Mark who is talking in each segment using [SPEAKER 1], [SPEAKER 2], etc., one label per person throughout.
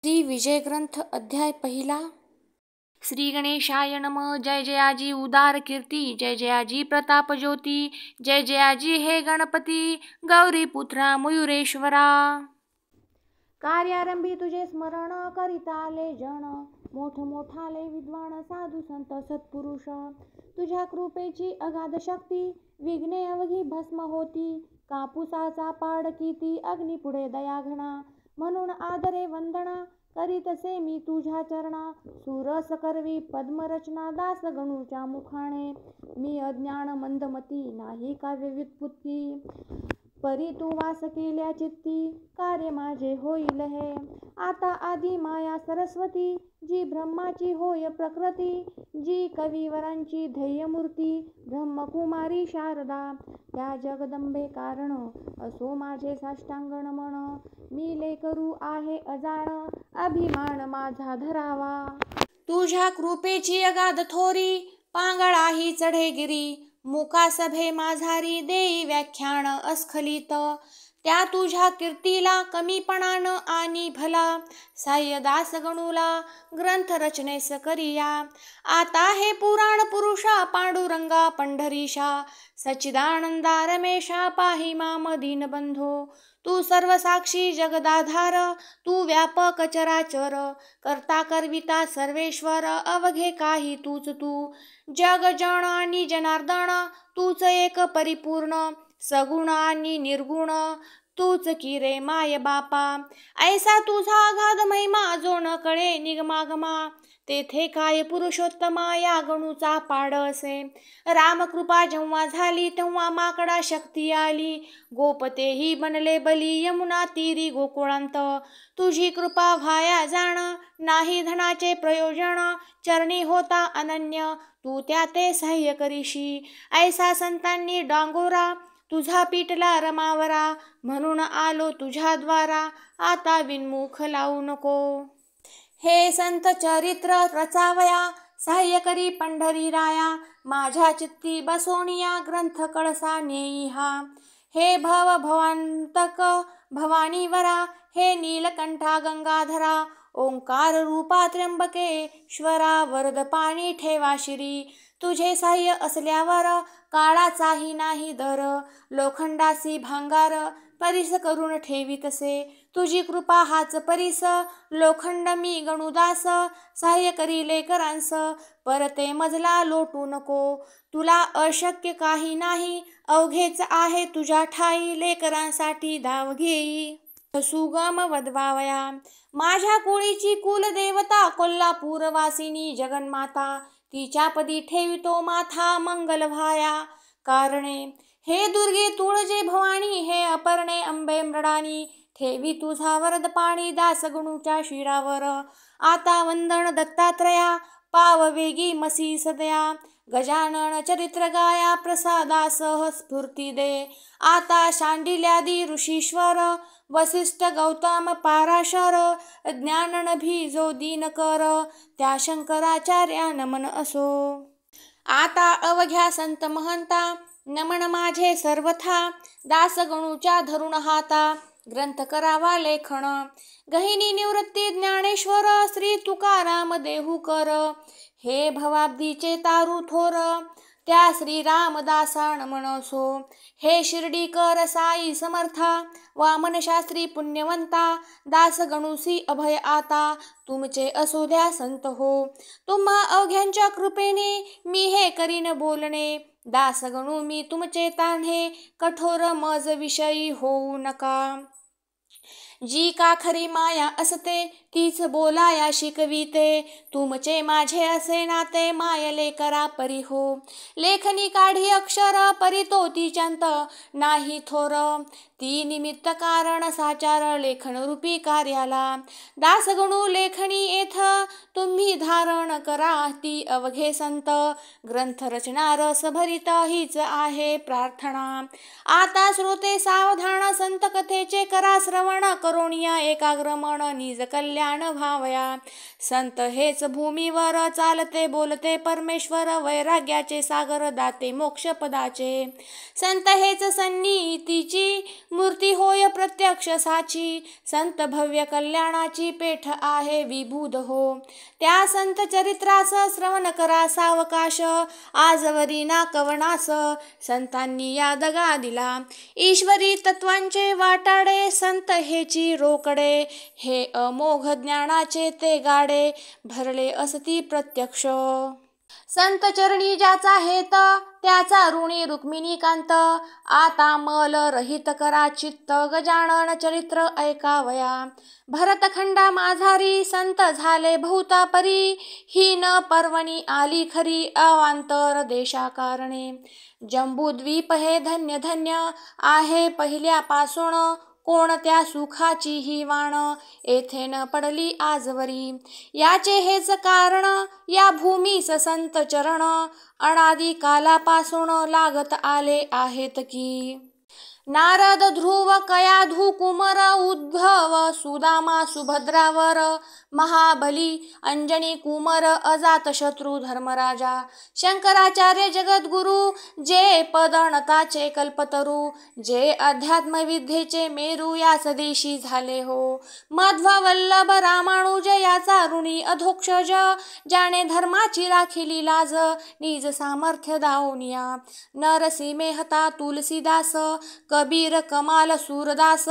[SPEAKER 1] श्री विजय ग्रंथ अध्याय पहिला। श्री गणेशाय नम। जय जयाजी उदार कीर्ती, जय जयाजी प्रताप ज्योती, जय जयाजी हे गणपती गौरी पुत्रा मयुरेश्वरा। कार्यारंभी तुझे स्मरण करीता आले जण, मोठ मोठाले विद्वान साधू संत सत्पुरुष। तुझ्या कृपेची अगाध शक्ती, विघ्ने अवघी भस्म होती। कापूसाचा पाड किती, अग्नी पुढे दया घना। म्हणून आदरे वंदना, करीतसे मी तुझ्या चरणा। सुरस करवी पद्मरचना, दास गणूच्या मुखाणे। मी अज्ञान मंदमती, नाही काव्य व्युत्पत्ती। परी तू वास केल्या चित्ती, कार्य माझे होईल हे। आता आदी माया सरस्वती, जी ब्रह्माची होय प्रकृती। जी कविवरांची ध्येयमूर्ती, ब्रह्मकुमारी शारदा। त्या जगदंबे कारण, असो माझे साष्टांग नमन। मी लेकरू आहे अजाण, अभिमान माझा धरावा। तुझ्या कृपेची अगाध थोरी, पांगळाही चढे गिरी। मुका सभे माझारी, देई व्याख्यान अस्खलित। त्या तुझ्या कीर्तीला कमीपणा न आणि भला। साह्य दास गणूला ग्रंथ रचनेस करिया। आता हे पुराण पुरुषा, पांडुरंगा पंढरीशा। सच्चिदानंदा रमेशा, पाहि माम दीनबंधो। तू सर्वसाक्षी जगदाधार, तू व्यापक चराचर। करता करविता सर्वेश्वर, अवघे काही तूच तू। जग जन आणि जनार्दन, तूच एक परिपूर्ण। सगुण आणि निर्गुण, तूच की रे माय बापा। ऐसा तुझा अगाध महिमा, जो न कळे निगमागमा। तेथे काय पुरुषोत्तमा, या गणूचा पाड असे। रामकृपा जेव्हा झाली, तेव्हा माकडा शक्ती आली। गोपतेही बनले बली, यमुना तीरी गोकुळांत। तुझी कृपा व्हाया जाण, नाही धनाचे प्रयोजन। चरणी होता अनन्य, तू त्या ते सह्य करीशी। ऐसा संतांनी डांगोरा, तुझा पिटला रमावरा। म्हणून आलो तुझ्या द्वारा, आता विनमुख लावू नको। हे संत चरित्र रचावया, सहाय्य करी पंढरी राया। माझ्या चित्ती बसोनिया, ग्रंथ कळसा नेई हा। हे भव भवांतक भवानीवरा, हे नीलकंठा गंगाधरा। ओंकार रूपा त्र्यंबकेश्वरा, वरद पाणी ठेवा शिरी। तुझे साह्य असल्यावर, काळाचाही नाही दर। लोखंडासी भांगार, परीस करून ठेवीतसे। तुझी कृपा हाच परीस, लोखंड मी गणुदास। साह्य करी लेकरांस, परते मजला लोटू नको। तुला अशक्य काही नाही, अवघेच आहे तुझ्या ठाई। लेकरांसाठी धाव घेई, सुगम वदवावया। माझ्या कुळीची कुलदेवता, कोल्हापूरवासिनी जगन्माता। तिच्या पदी ठेवितो माथा, मंगल व्हाया कारणे। हे दुर्गे तुळजे भवानी, हे अपर्णे अंबे मृडानी। ठेवी तुझा वरद पाणी, दास गणूच्या शिरावर। आता वंदन दत्तात्रया, पाव वेगी मसी सदया। गजानन चरित्र गाया, प्रसादासह स्फूर्ती दे। आता शांडिल्यादी ऋषीश्वर, वसिष्ठ गौतम पाराशर। ज्ञाननभी जो दीनकर, त्या शंकराचार्या नमन असो। आता अवघ्या संत महंता, नमन माझे सर्वथा। दास गणूच्या धरुण हाता, ग्रंथ करावा लेखन। गहिनी निवृत्ती ज्ञानेश्वर, श्री तुकाराम देहूकर। हे भवाब्दीचे तारू थोर, त्या श्री रामदासा नमन असो। हे शिर्डीकर साई समर्था, वामन शास्त्री पुण्यवंता। दास गणूसी अभय आता, तुमचे असू द्या संत हो। तुम्हा अवघ्यांच्या कृपेने, मी हे करीन बोलणे। दास गणू मी तुमचे तान्हे, कठोर मज विषयी होऊ नका। जी का खरी माया असते, तीच बोलाया शिकविते। तुमचे माझे असे नाते, माय लेकरा परी हो। लेखनी काढी अक्षर, परी तो तिच्यांत नाही थोर। ती निमित्त कारण साचार, लेखन रूपी कार्याला। दास गणू लेखनी येथ, तुम्ही धारण करा ती अवघे संत। ग्रंथ रचना रस भरित, हीच आहे प्रार्थना। आता श्रोते सावधान, संत कथेचे करा श्रवण। करोनिया एकाग्र मन, निज कल्याण व्हावया। संत हेच भूमीवर चालते बोलते परमेश्वर। वैराग्याचे सागर, दाते मोक्ष पदाचे। संत हेच सन्निधीची मूर्ती होय प्रत्यक्ष साची, संत भव्य कल्याणाची पेठ आहे विबुध हो. त्या संत चरित्रास श्रवण करा सावकाश, आजवरी ना कवनास संतांनी या दगा दिला. ईश्वरी तत्वांचे वाटाडे संत हेची रोकडे, हे अमोघ ज्ञानाचे ते गाडे भरले असती प्रत्यक्ष. संत चरणी ज्याचा हेत, त्याचा ऋणी रुक्मिणीकांत. आता मल रहित करा चित्त, गजानन चरित्र ऐकावया. भरतखंडा माझारी संत झाले बहुता परी, ही न पर्वणी आली खरी अवांतर देशाकारणे. जंबूद्वीप हे धन्य धन्य आहे पहिल्यापासून, कोणत्या सुखाची ही वाण येथे न पडली आजवरी. याचे हेच कारण या भूमीस संत चरण, अनादी कालापासून लागत आले आहेत की. नारद ध्रुव कयाधू कुमर, उद्धव सुदामा सुभद्रावर, महाबली अंजनी कुमर, अजातशत्रू धर्मराजा, शंकराचार्य जगद्गुरु, जे पदणताचे कल्पतरू, जे अध्यात्मविद्येचे मेरू या सदेशी झाले हो. मध्ववल्लभ रामानुज याचा ऋणी अधोक्षज, ज्याने धर्माची राखिली लाज निज सामर्थ्य दावनिया. नरसी मेहता तुलसीदास, कबीर कमाल सूरदास,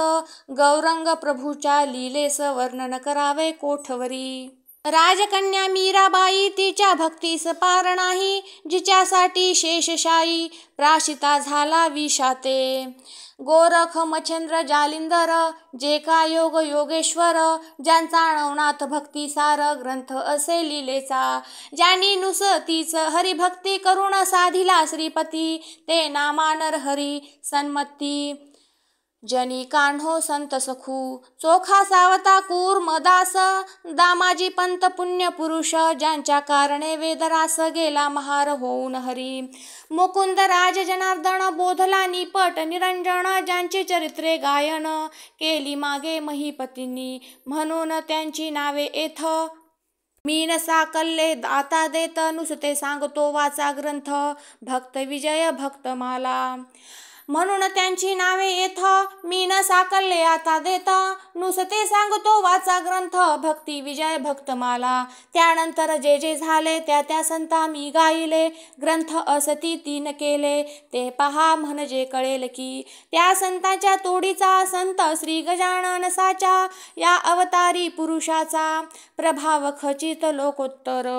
[SPEAKER 1] गौरंग प्रभूच्या लीलेस वर्णन करावे कोठवरी. राजकन्या मीराबाई तिच्या भक्तीस पार नाही, जिच्यासाठी शेषशायी प्राशिता झाला विषाते. गोरख मच्छेंद्र जालिंदर, जे का योग योगेश्वर, ज्यांचा नवनाथ भक्तिसार ग्रंथ असे लीलेचा. ज्यांनी नुसतीच हरिभक्ती करुण साधिला श्रीपती, ते नामा नरहरी सन्मती. जनी कान्हो संत सखू, चोखा सावता कूर्मदास, दामाजी पंत पुण्य पुरुष, ज्यांच्या कारणे वेदरास गेला महार होऊन हरी. मुकुंद राज जनार्दन बोधला निपट निरंजन, ज्यांची चरित्रे गायन केली मागे महीपतींनी, म्हणून त्यांची नावे येथ. मीन साकल्ले आता देत, नुसते सांगतो वाचा ग्रंथ, भक्त विजय भक्तमाला. म्हणून त्यांची नावे येथ. मीन साकल्ले आता देत, नुसते सांगतो वाचा ग्रंथ, भक्ती विजय भक्तमाला. त्यानंतर जे जे झाले त्या त्या संता मी गायले, ग्रंथ असती 3 केले, ते पहा म्हणजे कळेल की. त्या संतांच्या तोडीचा संत श्री गजानन साचा, या अवतारी पुरुषाचा प्रभाव खचित लोकोत्तर.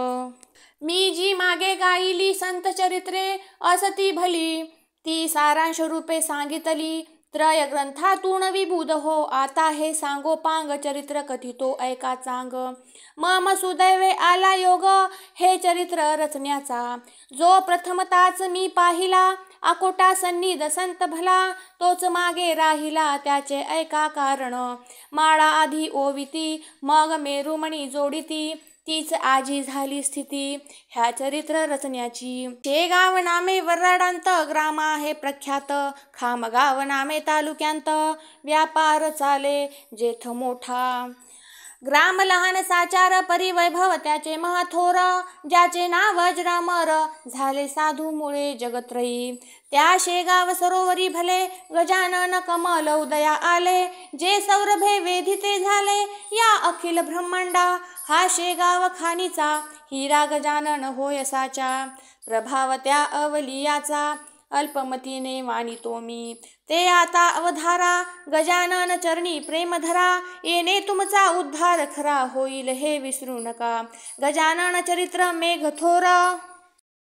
[SPEAKER 1] मी जी मागे गायली संत चरित्रे असती भली, ती सारांश रूपे सांगितली त्रय ग्रंथातून विबुध हो. आता हे सांगोपांग चरित्र कथितो ऐका चांग. मम सुदैवे आला योग हे चरित्र रचण्याचा, जो प्रथमताच मी पाहिला अकोटा सन्निध संत भला, तोच मागे राहिला त्याचे ऐका कारण. माळा आधी ओविती मग मेरुमणी जोडिती, तीच आजी झाली स्थिती ह्या चरित्र रचण्याची. शेगाव नामे वऱ्हाडांत ग्राम आहे प्रख्यात, खामगाव नामे तालुक्यांत व्यापार चाले जेथ मोठा. ग्राम लहान साचार परिवैभव त्याचे महाथोर, ज्याचे नाव अजरामर झाले साधू मुळे जगत्रयी. त्या शेगाव सरोवरी भले गजानन कमल उदया आले, जे सौरभे वेधिते झाले या अखिल ब्रह्मांडा. हा शेगाव खानीचा हिरा गजानन होय साचा, प्रभाव त्या अवलियाचा अल्पमतीने मानितो मी. ते आता अवधारा गजानन चरणी प्रेम धरा, येणे तुमचा उद्धार खरा होईल हे विसरू नका. गजानन चरित्र मेघथोर,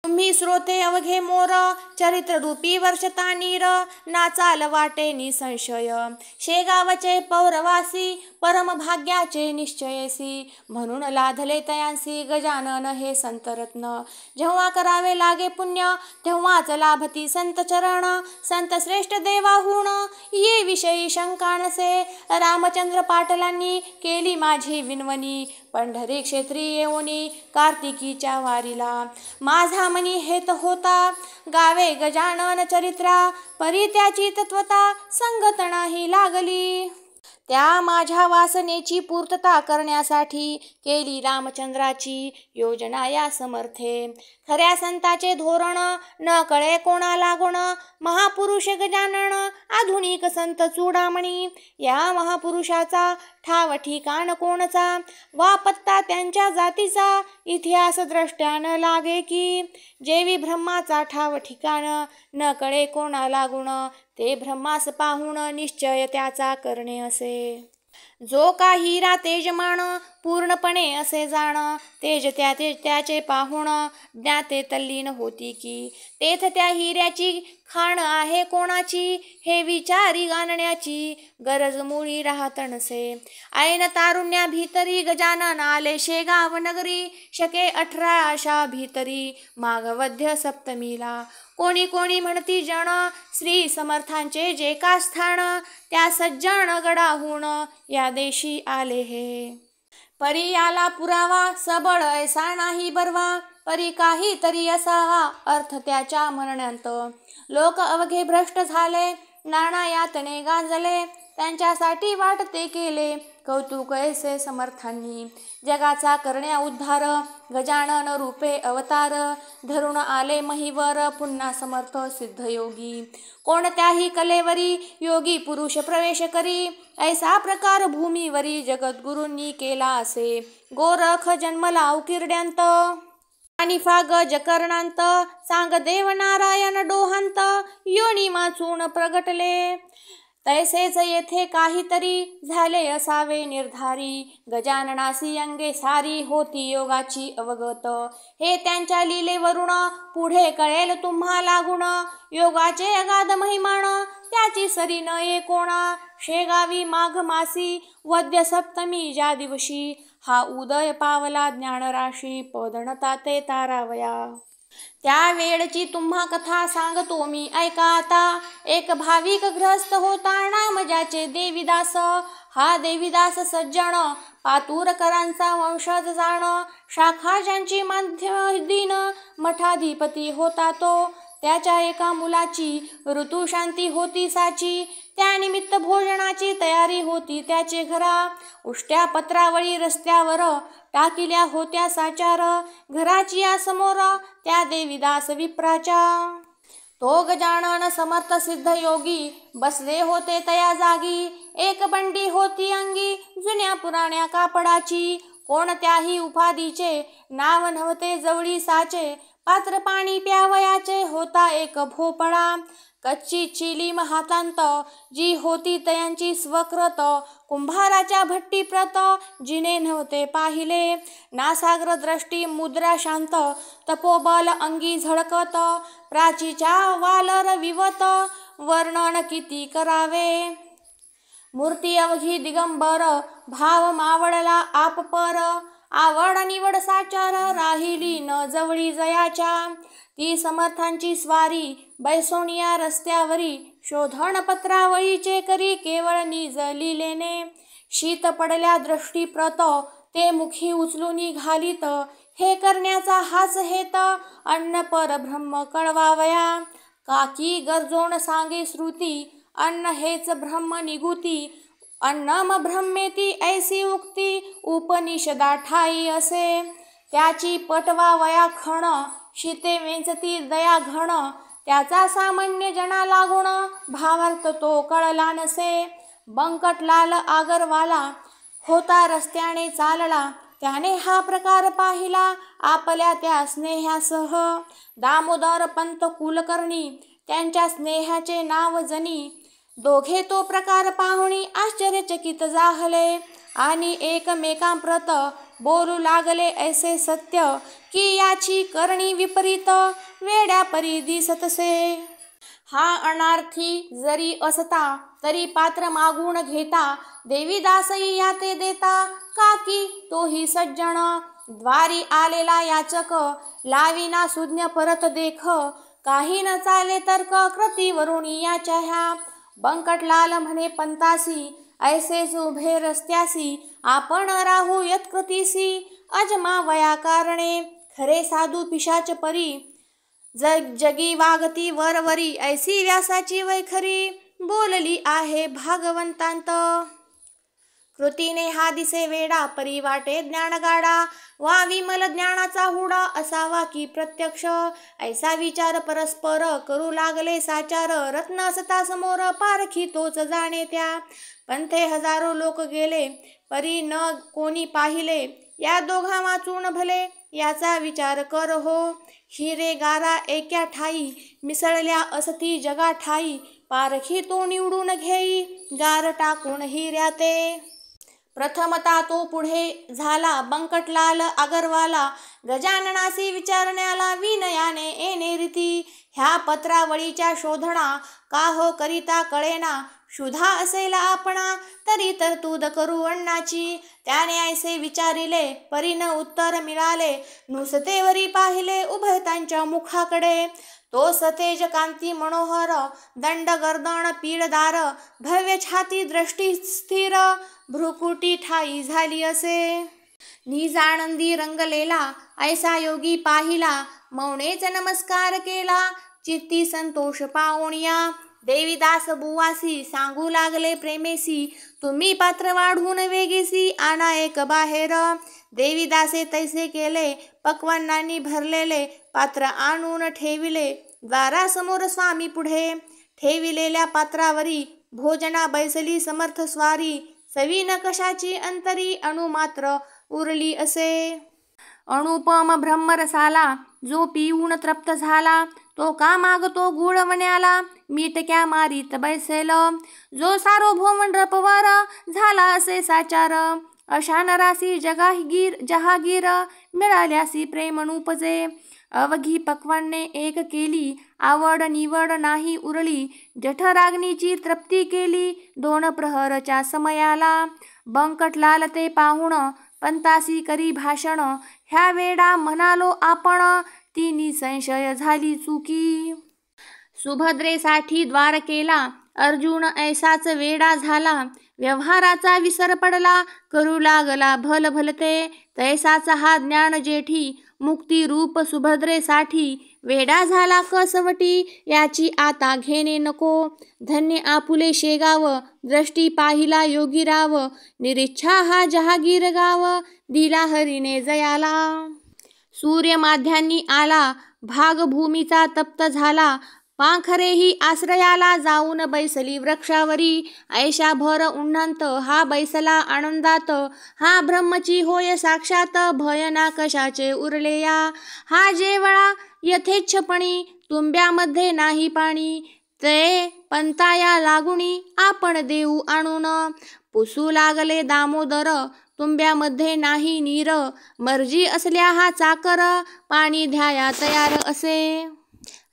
[SPEAKER 1] तुम्ही श्रोते अवघे मोर, चरित्र रूपी वर्षता नीर, नाचाल वाटे निसंशय. शेगावचे पौरवासी परम भाग्याचे निश्चयसी, म्हणून लाधले तयांसी गजानन हे संतरत्न. जेव्हा करावे लागे पुण्य तेव्हाच लाभती संत चरण, संत श्रेष्ठ देवाहून ये विषयी शंका नसे. रामचंद्र पाटलांनी केली माझी विनवणी, पंढरी क्षेत्री येऊनी कार्तिकीच्या वारीला. माझा मनी हेत होता गावे गजानन चरित्रा, परी त्याची तत्वता संगत नाही लागली. त्या माझ्या वासनेची पूर्तता करण्यासाठी केली रामचंद्राची योजना या समर्थे. खऱ्या संताचे धोरण न कळे कोणाला गुण, महापुरुष गजानन आधुनिक संत चूडामणी. या महापुरुषाचा ठाव ठिकाण कोणचा, वा पत्ता त्यांच्या जातीचा इतिहास द्रष्ट्यान लागे की. जेवी ब्रह्माचा ठाव ठिकाण न कळे कोणाला गुण, ते ब्रह्मास पाहून निश्चय त्याचा करणे असे. जो काही रा तेजमान पूर्णपणे असे जाण, तेज त्याचे पाहून ज्ञाते तल्लीन होती की. तेथ त्या हिऱ्याची खाण आहे कोणाची, हे विचारी गाणण्याची गरज मुळी राहत नसे. ऐन तारुण्या भीतरी गजानन आले शेगाव नगरी, शके 18 आशा भीतरी माघवद्य सप्तमीला. कोणी कोणी म्हणती जण श्री समर्थांचे जे का स्थान, त्या सज्जन गडाहून या देशी आले हे. परी याला पुरावा सबळ ऐसा नाही बरवा, परी काही तरी असावा अर्थ त्याच्या म्हणण्यात. लोक अवघे भ्रष्ट झाले, नाना यातने गांजले, त्यांच्यासाठी वाटते केले कौतुक ऐसे समर्थांनी. जगाचा करण्या उद्धार गजानन रूपे अवतार, धरून आले महिवर पुन्हा समर्थ सिद्धयोगी. कोणत्याही कलेवरी योगी पुरुष प्रवेश करी, ऐसा प्रकार भूमीवरी जगद्गुरूंनी केला असे. गोरख जन्मला उकिरड्यांत, आणि फाग जकरणांत, सांग देव नारायण डोहांत, योनी वाचून प्रगटले. तैसेच येथे काहीतरी झाले असावे निर्धारी, गजाननासी अंगे सारी होती योगाची अवगत. हे त्यांच्या लीलेवरून पुढे कळेल तुम्हाला गुण, योगाचे अगाध महिमाण त्याची सरी न ये कोणा. शेगावी माघ मासी वद्य सप्तमी ज्या दिवशी, हा उदय पावला ज्ञानराशी पदणता ते तारावया. त्या वेळची तुम्हा कथा सांगतो मी ऐका आता. एक भाविक गृहस्थ होता नाम ज्याचे देवीदास, हा देवीदास सज्जन पातूरकरांचा वंशज जाण, शाखा ज्यांची मध्यदीन मठाधिपती होता तो. त्याच्या एका मुलाची ऋतुशांती होती साची, त्यानिमित्त भोजनाची तयारी होती त्याचे घरा. उष्ट्या पत्रावळी रस्त्यावर टाकिल्या होत्या साचार, घराची या समोर त्या देवीदास विप्राच्या. तो गजानन समर्थ सिद्ध योगी बसले होते तया जागी, एक बंडी होती अंगी जुन्या पुराण्या कापडाची. कोणत्याही उपाधीचे नाव नव्हते जवळी साचे, पात्र पाणी प्यावयाचे होता एक भोपळा. कच्ची चिलीम हातांत जी होती तयांची स्वकृत, कुंभाराच्या भट्टी प्रत जिने नव्हते पाहिले. नासाग्र दृष्टी मुद्रा शांत, तपोबल अंगी झळकत, प्राचीच्या वालर विवत वर्णन किती करावे. मूर्ती अवघी दिगंबर भाव मावळला आपपर, आवड निवड साचार राहिली न जवळी जयाच्या. ती समर्थांची स्वारी बैसोनिया रस्त्यावरी, शोधण पत्रावळीचे करी केवळ निज लिलेने. शीत पडल्या दृष्टीप्रत ते मुखी उचलून घालीत, हे करण्याचा हाच हेत अन्न परब्रह्म कळवावया. काकी गरजोन सांगे श्रुती, अन्न हेच ब्रह्म निगुती, अन्नम ब्रह्मेती ऐसी उक्ती उपनिषदा ठाई असे. त्याची पटवावया खण, शीते वेंचती दया घण, त्याचा सामान्य जना लागुण भावार्थ तो कळला नसे. बंकटलाल आगरवाला होता रस्त्याने चालला, त्याने हा प्रकार पाहिला आपल्या त्या स्नेहासह. दामोदर पंत कुलकर्णी त्यांच्या स्नेहाचे नाव जनी, दोघे तो प्रकार पाहुणी आश्चर्यचकित जाहले, आणि एकमेकांप्रत बोलू लागले ऐसे सत्य की याची करणी विपरीत वेड्या परी दिसतसे. हा अनार्थी जरी असता तरी पात्र मागून घेता, देवीदासई याते देता काकी तोही सज्जन. द्वारी आलेला याचक लाविना सुज्ञ परत देख, काही न चाले तर्क कृतीवरून याच्या ह्या. बंकटलाल म्हणे पंतासी ऐसेच उभे रस्त्यासी, आपण राहू यत्कृतीसी अजमावया कारणे. खरे साधू पिशाच परी जगी वागती वरवरी, ऐसी व्यासाची वैखरी बोलली आहे भागवंतांत. कृतीने हा दिसे वेडा, परी वाटे ज्ञान गाडा, वा विमल ज्ञानाचा हुडा, असावा की प्रत्यक्ष. ऐसा विचार परस्पर करू लागले साचार, रत्न असता समोर पारखी तोच जाणे त्या. पंथे हजारो लोक गेले, परी न कोणी पाहिले, या दोघा वाचून भले, याचा विचार कर हो. हिरे गारा एका ठाई, मिसळल्या असती जगा ठाई, पारखी तो निवडून घेई, गार टाकून हिऱ्याते. प्रथमता तो पुढे झाला बंकटलाल आगरवाला, गजाननासी विचारण्याला विनयाने येणे रीती. ह्या पत्रावळीच्या शोधणा, का हो करिता कळेना, शुधा असेल आपणा, तरी तरतूद करू अण्णाची. त्याने ऐसे विचारिले, परीन उत्तर मिळाले, नुसतेवरी पाहिले उभयतांच्या मुखाकडे. तो सतेज कांती मनोहर, दंड गर्दन पीडदार, भव्य छाती दृष्टी स्थिर, भ्रुकुटी ठाई झाली असे. निजानंदी रंगलेला, ऐसा योगी पाहिला, मौनेच नमस्कार केला, चित्ती संतोष पावणिया. देवीदास बुवासी सांगू लागले प्रेमेसी, तुम्ही पात्र वाढून वेगेसी, आणा एक बाहेर. देवीदासे तैसे केले, पक्वान्नांनी भरलेले पात्र आणून ठेविले, द्वारासमोर स्वामी पुढे. ठेविलेल्या पात्रावरी भोजना बैसली समर्थ स्वारी, सवी न कशाची अंतरी, अणु मात्र उरली असे. अनुपम ब्रह्मरसाला जो पिऊन तृप्त झाला, तो का मागतो गुळवण्याला, मीटक्या मारीत बैसेल. जो सार्वभौम नृपवर झाला असे साचार, अशा नरासी जहागीर, मिळाल्यासी प्रेम नुपजे. अवघी पक्वान्ने एक केली, आवड निवड नाही उरली, जठराग्नीची तृप्ती केली, 2 प्रहरच्या समयाला. बंकटलाल ते पाहुण, पंतासी करी भाषण, ह्या वेडा म्हणालो आपण, ती निसंशय झाली चुकी. सुभद्रेसाठी द्वार केला, अर्जुन ऐसाच वेडा झाला, व्यवहाराचा विसर पडला, करू लागला भल भलते. तैसाच हा ज्ञान जेठी, मुक्ती रूप सुभद्रेसाठी, वेडा झाला कसवटी, याची आता घेणे नको. धन्य आपुले शेगाव, दृष्टी पाहिला योगीराव, निरीच्छा हा जहागीर गाव, दिला हरीने जयाला. सूर्य माध्यांनी आला, भागभूमीचा तप्त झाला, पाखरेही आश्रयाला जाऊन बैसली वृक्षावरी. ऐशा भर उन्हांत हा बैसला आनंदात, हा ब्रह्मची होय साक्षात, भय ना कशाचे उरले या. हा जेवळा यथेच्छपणी, तुंब्यामध्ये नाही पाणी, ते पंताया लागुणी, आपण देऊ आणून. पुसू लागले दामोदर, तुंब्यामध्ये नाही नीर, मर्जी असल्या हा चाकर, पाणी द्याया तयार असे.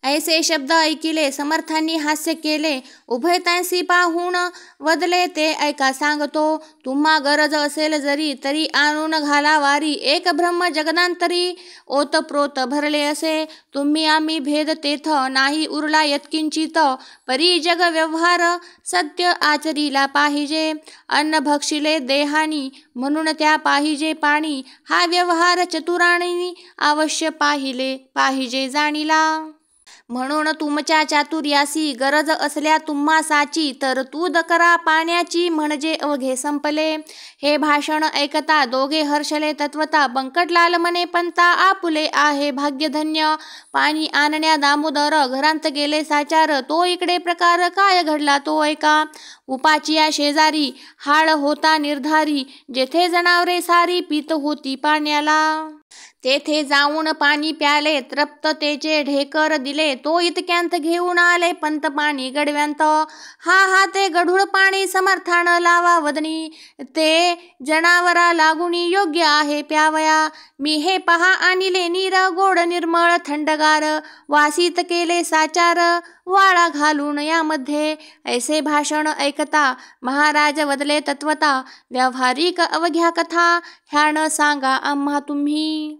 [SPEAKER 1] ऐसे शब्द ऐकिले, समर्थांनी हास्य केले, उभयतांसी पाहून वदले ते ऐका सांगतो. तुम्हा गरज असेल जरी, तरी आणून घाला वारी, एक ब्रह्म जगदांतरी, ओतप्रोत भरले असे. तुम्ही आम्ही भेद तेथ, नाही उरला यत्किंचित, परी जग व्यवहार, सत्य आचरीला पाहिजे. अन्न भक्षिले देहानी, म्हणून त्या पाहिजे पाणी, हा व्यवहार चतुराणी, अवश्य पाहिजे जाणीला. म्हणून तुमच्या चातुर्यासी, गरज असल्या तुम्हासाची, तरतूद करा पाण्याची, म्हणजे अवघे संपले. हे भाषण ऐकता दोघे हर्षले तत्वता, बंकटलाल म्हणे पंता आपुले आहे भाग्यधन्य. पाणी आणण्या दामोदर घरांत गेले साचार, तो इकडे प्रकार काय घडला तो ऐका. उपाचिया शेजारी हाळ होता निर्धारी, जेथे जनावरे सारी पीत होती पाण्याला. तेथे जाऊन पाणी प्याले, तृप्ततेचे ढेकर दिले, तो इतक्यांत घेऊन आले पंत पाणी गडव्यांत. हा ते गढूळ पाणी समर्थान लावा वदनी, ते जनावरा लागुनी योग्य आहे प्यावया. मी हे पहा आणिले नीर, गोड निर्मळ थंडगार, वासित केले साचार, वाळा घालून यामध्ये. ऐसे भाषण ऐकता महाराज वदले तत्वता, व्यावहारिक अवघ्या कथा, ह्या न सांगा आम्हा तुम्ही.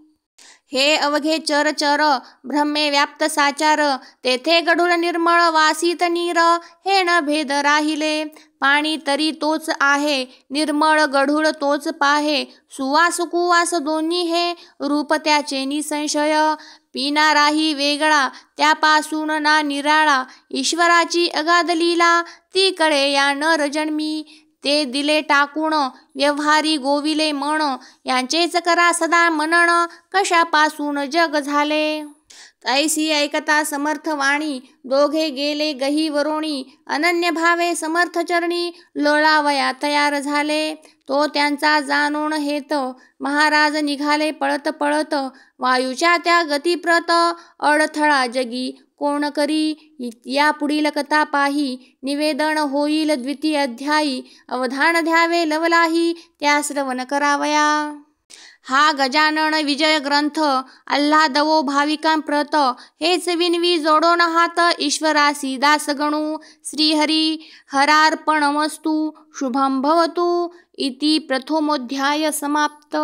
[SPEAKER 1] हे अवघे चर ब्रह्मे व्याप्त साचार, तेथे गढूळ निर्मळ वासित नीर, हे न भेद राहिले. पाणी तरी तोच आहे, निर्मळ गढूळ तोच पाहे, सुवास कुवास दोन्ही हे, रूप त्याचे निसंशय. पिणाराही वेगळा, त्यापासून ना निराळा, ईश्वराची अगाध लीला, ती कळे या नर जन्मी. ते दिले टाकून व्यवहारी गोविले मन, यांचेच करा सदा मनन, कशापासून जग झाले. तैसी ऐकता समर्थ वाणी, दोघे गेले गहिवरोणी, अनन्य भावे समर्थ चरणी, लोळावया तयार झाले. तो त्यांचा जाणून हेत, महाराज निघाले पळत पळत, वायूच्या त्या गतिप्रत, अडथळा जगी कोण करी. या पुढील कथा पाही, निवेदन होईल द्वितीय अध्यायी. अवधान द्यावे लवलाही, त्या श्रवण करावया. हा गजानन विजय ग्रंथ, आल्हादवो भाविकांप्रत, हेच विनवी जोडोन हात, ईश्वरासी दास गणू. श्रीहरी हरार्पणमस्तु. शुभं भवतु. इति प्रथमोऽध्याय समाप्त.